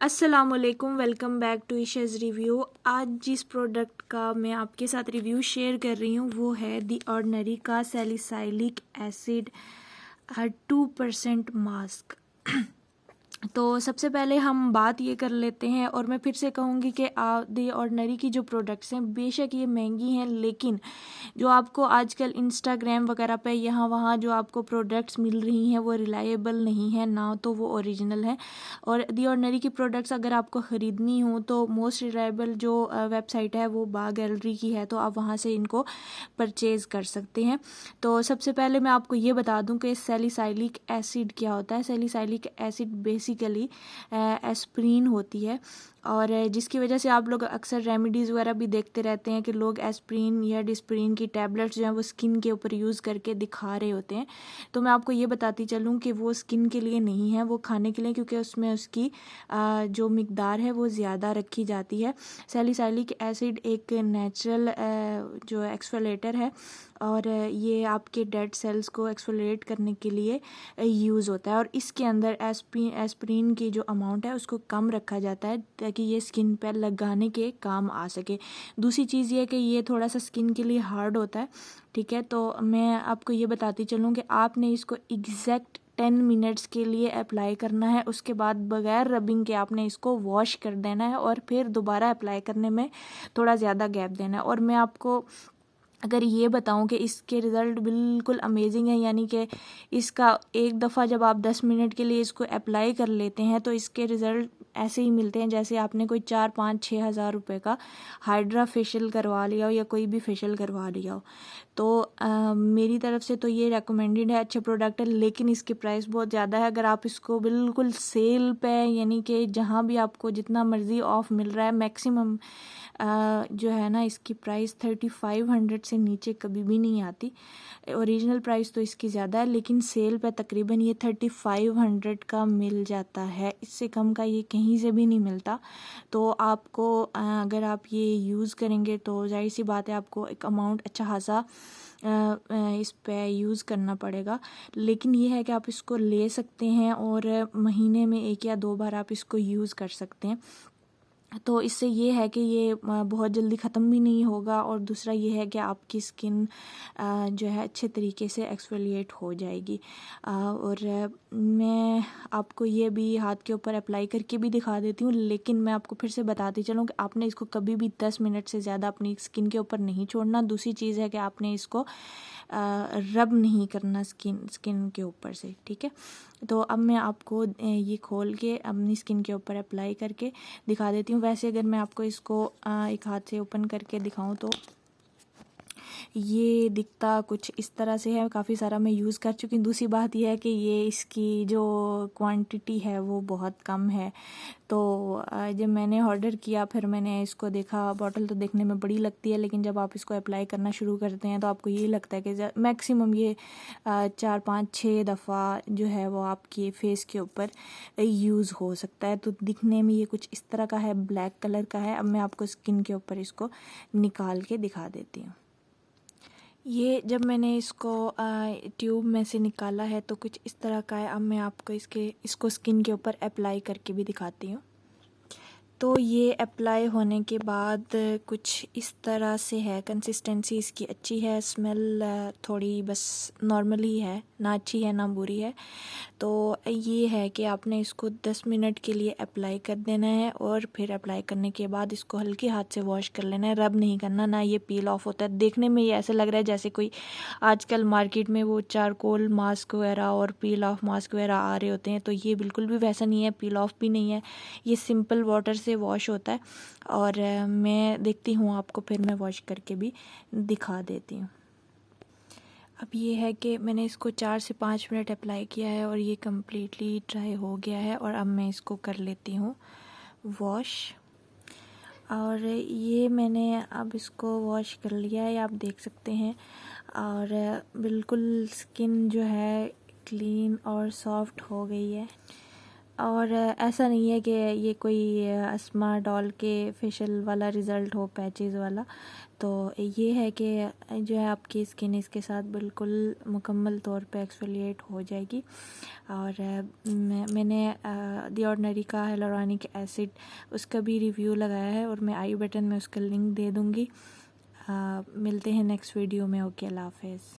अस्सलामुअलैकुम, welcome back to ईशज़ review. आज जिस प्रोडक्ट का मैं आपके साथ रिव्यू शेयर कर रही हूँ वो है दी ऑर्डिनरी का सैलिसाइलिक एसिड 2% मास्क। तो सबसे पहले हम बात ये कर लेते हैं, और मैं फिर से कहूँगी कि दी ऑर्डिनरी की जो प्रोडक्ट्स हैं बेशक ये महंगी हैं, लेकिन जो आपको आजकल इंस्टाग्राम वगैरह पे यहाँ वहाँ जो आपको प्रोडक्ट्स मिल रही हैं वो रिलायबल नहीं है, ना तो वो ओरिजिनल है। और दी ऑर्डिनरी की प्रोडक्ट्स अगर आपको ख़रीदनी हो तो मोस्ट रिलायबल जो वेबसाइट है वो बाग गैलरी की है, तो आप वहाँ से इनको परचेज़ कर सकते हैं। तो सबसे पहले मैं आपको ये बता दूं कि सैलिसाइलिक एसिड क्या होता है। सैलिसाइलिक एसिड बेसिकली एस्प्रीन होती है, और जिसकी वजह से आप लोग अक्सर रेमेडीज़ वगैरह भी देखते रहते हैं कि लोग एस्प्रीन या डिस्प्रीन की टैबलेट्स जो हैं वो स्किन के ऊपर यूज़ करके दिखा रहे होते हैं। तो मैं आपको ये बताती चलूँ कि वो स्किन के लिए नहीं है, वो खाने के लिए, क्योंकि उसमें उसकी जो मिकदार है वो ज़्यादा रखी जाती है। सैलिसाइलिक एसिड एक नेचुरल जो एक्सफोलेटर है, और ये आपके डेड सेल्स को एक्सफोलिएट करने के लिए यूज़ होता है, और इसके अंदर एस्प्रीन की जो अमाउंट है उसको कम रखा जाता है ताकि ये स्किन पर लगाने के काम आ सके। दूसरी चीज़ ये है कि ये थोड़ा सा स्किन के लिए हार्ड होता है, ठीक है। तो मैं आपको ये बताती चलूँ कि आपने इसको एग्जैक्ट 10 मिनट्स के लिए अप्लाई करना है, उसके बाद बगैर रबिंग के आपने इसको वॉश कर देना है, और फिर दोबारा अप्लाई करने में थोड़ा ज़्यादा गैप देना है। और मैं आपको अगर ये बताऊं कि इसके रिज़ल्ट बिल्कुल अमेजिंग है, यानी कि इसका एक दफ़ा जब आप 10 मिनट के लिए इसको अप्लाई कर लेते हैं तो इसके रिज़ल्ट ऐसे ही मिलते हैं जैसे आपने कोई 4-5-6 हज़ार रुपये का हाइड्रा फेशियल करवा लिया हो या कोई भी फेशियल करवा लिया हो। तो मेरी तरफ से तो ये रेकमेंडेड है, अच्छा प्रोडक्ट है, लेकिन इसकी प्राइस बहुत ज़्यादा है। अगर आप इसको बिल्कुल सेल पे, यानी कि जहाँ भी आपको जितना मर्ज़ी ऑफ मिल रहा है, मैक्सिमम जो है ना इसकी प्राइस 3500 से नीचे कभी भी नहीं आती। ओरिजिनल प्राइस तो इसकी ज़्यादा है, लेकिन सेल पे तकरीबन ये 3500 का मिल जाता है, इससे कम का ये कहीं से भी नहीं मिलता। तो आपको अगर आप ये यूज़ करेंगे तो जाहिर सी बात है आपको एक अमाउंट अच्छा खासा इस पे यूज़ करना पड़ेगा, लेकिन ये है कि आप इसको ले सकते हैं और महीने में 1 या 2 बार आप इसको यूज़ कर सकते हैं। तो इससे ये है कि ये बहुत जल्दी ख़त्म भी नहीं होगा, और दूसरा ये है कि आपकी स्किन जो है अच्छे तरीके से एक्सफोलिएट हो जाएगी। और मैं आपको ये भी हाथ के ऊपर अप्लाई करके भी दिखा देती हूँ, लेकिन मैं आपको फिर से बताती चलूँ कि आपने इसको कभी भी 10 मिनट से ज़्यादा अपनी स्किन के ऊपर नहीं छोड़ना। दूसरी चीज़ है कि आपने इसको रब नहीं करना स्किन के ऊपर से, ठीक है। तो अब मैं आपको ये खोल के अपनी स्किन के ऊपर अप्लाई करके दिखा देती हूँ। वैसे अगर मैं आपको इसको एक हाथ से ओपन करके दिखाऊं तो ये दिखता कुछ इस तरह से है। काफ़ी सारा मैं यूज़ कर चुकी हूँ। दूसरी बात यह है कि ये इसकी जो क्वांटिटी है वो बहुत कम है। तो जब मैंने ऑर्डर किया, फिर मैंने इसको देखा, बॉटल तो देखने में बड़ी लगती है, लेकिन जब आप इसको अप्लाई करना शुरू करते हैं तो आपको ये लगता है कि मैक्सिमम ये 4-5-6 दफ़ा जो है वो आपके फेस के ऊपर यूज़ हो सकता है। तो दिखने में ये कुछ इस तरह का है, ब्लैक कलर का है। अब मैं आपको स्किन के ऊपर इसको निकाल के दिखा देती हूँ। ये जब मैंने इसको ट्यूब में से निकाला है तो कुछ इस तरह का है। अब मैं आपको इसको स्किन के ऊपर अप्लाई करके भी दिखाती हूँ। तो ये अप्लाई होने के बाद कुछ इस तरह से है, कंसिस्टेंसी इसकी अच्छी है, स्मेल थोड़ी बस नॉर्मल ही है, ना अच्छी है ना बुरी है। तो ये है कि आपने इसको 10 मिनट के लिए अप्लाई कर देना है, और फिर अप्लाई करने के बाद इसको हल्के हाथ से वॉश कर लेना है, रब नहीं करना, ना ये पील ऑफ होता है। देखने में ये ऐसे लग रहा है जैसे कोई आजकल मार्केट में वो चारकोल मास्क वगैरह और पील ऑफ मास्क वगैरह आ रहे होते हैं, तो ये बिल्कुल भी वैसा नहीं है, पील ऑफ भी नहीं है, ये सिंपल वाटर से वॉश होता है। और मैं देखती हूँ आपको, फिर मैं वॉश करके भी दिखा देती हूँ। अब ये है कि मैंने इसको 4 से 5 मिनट अप्लाई किया है और ये कम्प्लीटली ड्राई हो गया है, और अब मैं इसको कर लेती हूँ वॉश। और ये मैंने अब इसको वॉश कर लिया है, आप देख सकते हैं, और बिल्कुल स्किन जो है क्लीन और सॉफ्ट हो गई है। और ऐसा नहीं है कि ये कोई अस्मा डॉल के फेशियल वाला रिज़ल्ट हो, पैचेस वाला। तो ये है कि जो है आपकी स्किन इसके साथ बिल्कुल मुकम्मल तौर पे एक्सफोलिएट हो जाएगी। और मैंने द ऑर्डिनरी का हियालुरोनिक एसिड उसका भी रिव्यू लगाया है और मैं आई बटन में उसका लिंक दे दूँगी। मिलते हैं नेक्स्ट वीडियो में। ओके, अल्लाह हाफ़िज़।